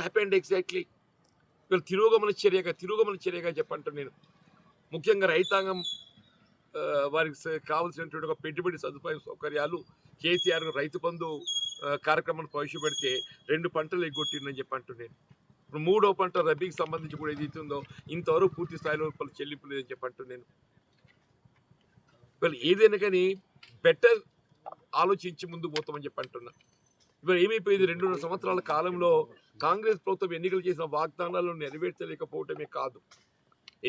Happened exactly వీళ్ళు తిరోగమన చర్యగా చెప్పంటాను నేను. ముఖ్యంగా రైతాంగం వారికి కావాల్సినటువంటి ఒక పెట్టుబడి సౌకర్యాలు కేసీఆర్ రైతు బంధు కార్యక్రమాన్ని ప్రవేశపెడితే 2 పంటలు ఎగ్గొట్టిందని చెప్పంటాను నేను. ఇప్పుడు 3వ పంట రబీకి సంబంధించి కూడా ఏదైతే ఉందో ఇంతవరకు పూర్తి స్థాయిలో చెల్లింపు లేదని చెప్పంటాను నేను. వీళ్ళు ఏదైనా కానీ బెటర్ ఆలోచించి ముందుకు పోతామని చెప్పంటున్నా. ఇప్పుడు ఏమైపోయింది, 2.5 సంవత్సరాల కాలంలో కాంగ్రెస్ ప్రభుత్వం ఎన్నికలు చేసిన వాగ్దానాలను నెరవేర్చలేకపోవటమే కాదు,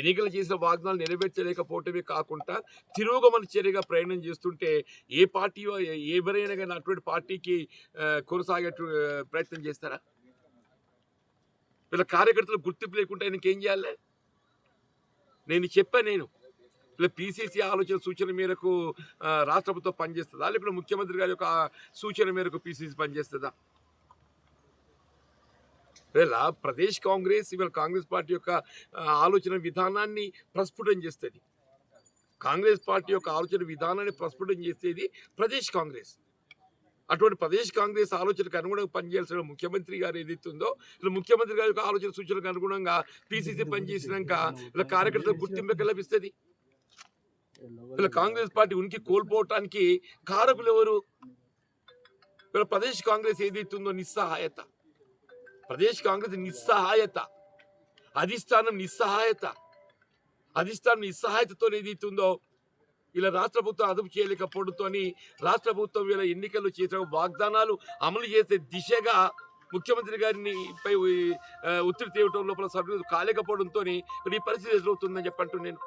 ఎన్నికలు చేసిన వాగ్దానాలు నెరవేర్చలేకపోవటమే కాకుండా తిరోగమన చర్యగా ప్రయాణం చేస్తుంటే ఏ పార్టీ ఎవరైనా కానీ అటువంటి పార్టీకి కొనసాగే ప్రయత్నం చేస్తారా? వీళ్ళ కార్యకర్తలు గుర్తింపు లేకుండా ఆయనకి ఏం చేయాలి? నేను ఇలా పిసిసి ఆలోచన సూచన మేరకు రాష్ట్ర ప్రభుత్వం పనిచేస్తుందా, లేకపోతే ముఖ్యమంత్రి గారి యొక్క సూచన మేరకు పిసిసి పనిచేస్తుందా? వీళ్ళ ప్రదేశ్ కాంగ్రెస్ ఇవాళ కాంగ్రెస్ పార్టీ యొక్క ఆలోచన విధానాన్ని ప్రస్ఫుటం చేస్తుంది. కాంగ్రెస్ పార్టీ యొక్క ఆలోచన విధానాన్ని ప్రస్ఫుటం చేసేది ప్రదేశ్ కాంగ్రెస్. అటువంటి ప్రదేశ్ కాంగ్రెస్ ఆలోచనకు అనుగుణంగా పనిచేయాల్సిన ముఖ్యమంత్రి గారు ఏదైతే ఉందో, ఇలా ముఖ్యమంత్రి గారి యొక్క ఆలోచన సూచనకు అనుగుణంగా పిసిసి పనిచేసినాక ఇలా కార్యకర్తలకు గుర్తింపు లభిస్తుంది. ఇలా కాంగ్రెస్ పార్టీ ఉనికి కోల్పోవటానికి కారకులు ఎవరు? ఇలా ప్రదేశ్ కాంగ్రెస్ ఏదైతుందో నిస్సహాయత, ప్రదేశ్ కాంగ్రెస్ నిస్సహాయత, అధిష్టానం నిస్సహాయతతో ఏదైతుందో ఇలా రాష్ట్ర ప్రభుత్వం అదుపు చేయలేకపోవడంతో రాష్ట్ర ప్రభుత్వం ఇలా ఎన్నికల్లో చేసిన వాగ్దానాలు అమలు చేసే దిశగా ముఖ్యమంత్రి గారిని పై ఒత్తిడి తేవటం లోపల సభ్యులు కాలేకపోవడంతో ఈ పరిస్థితి ఎదురవుతుందని చెప్పంటూ నేను.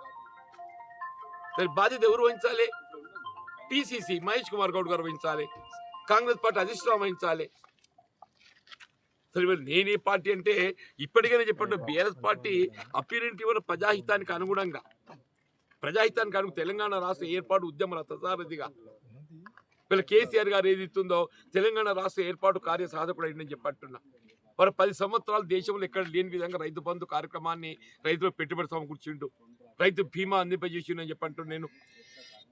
దాని బాధ్యత ఎవరు వహించాలి? పిసిసి మహేష్ కుమార్ గౌడ్ గారు వహించాలి, కాంగ్రెస్ పార్టీ అధిష్టానం వహించాలి. సరే నేనే పార్టీ అంటే ఇప్పటికైనా చెప్పండి, బీఆర్ఎస్ పార్టీ అపీరెంట్ ఇవ్వని ప్రజాహితానికి అనుగుణంగా తెలంగాణ రాష్ట్ర ఏర్పాటు ఉద్యమ రథసారథిగా వీళ్ళ కేసీఆర్ గారు ఏదైతుందో తెలంగాణ రాష్ట్ర ఏర్పాటు కార్య సాధకుడు అయిందని చెప్పంటున్నా. వారు 10 సంవత్సరాలు దేశంలో ఎక్కడ లేని విధంగా రైతు బంధు కార్యక్రమాన్ని రైతులకు పెట్టుబడి సమకూర్చిండు, రైతు బీమా అందింపజేసిండు అని చెప్పంటున్నాను నేను.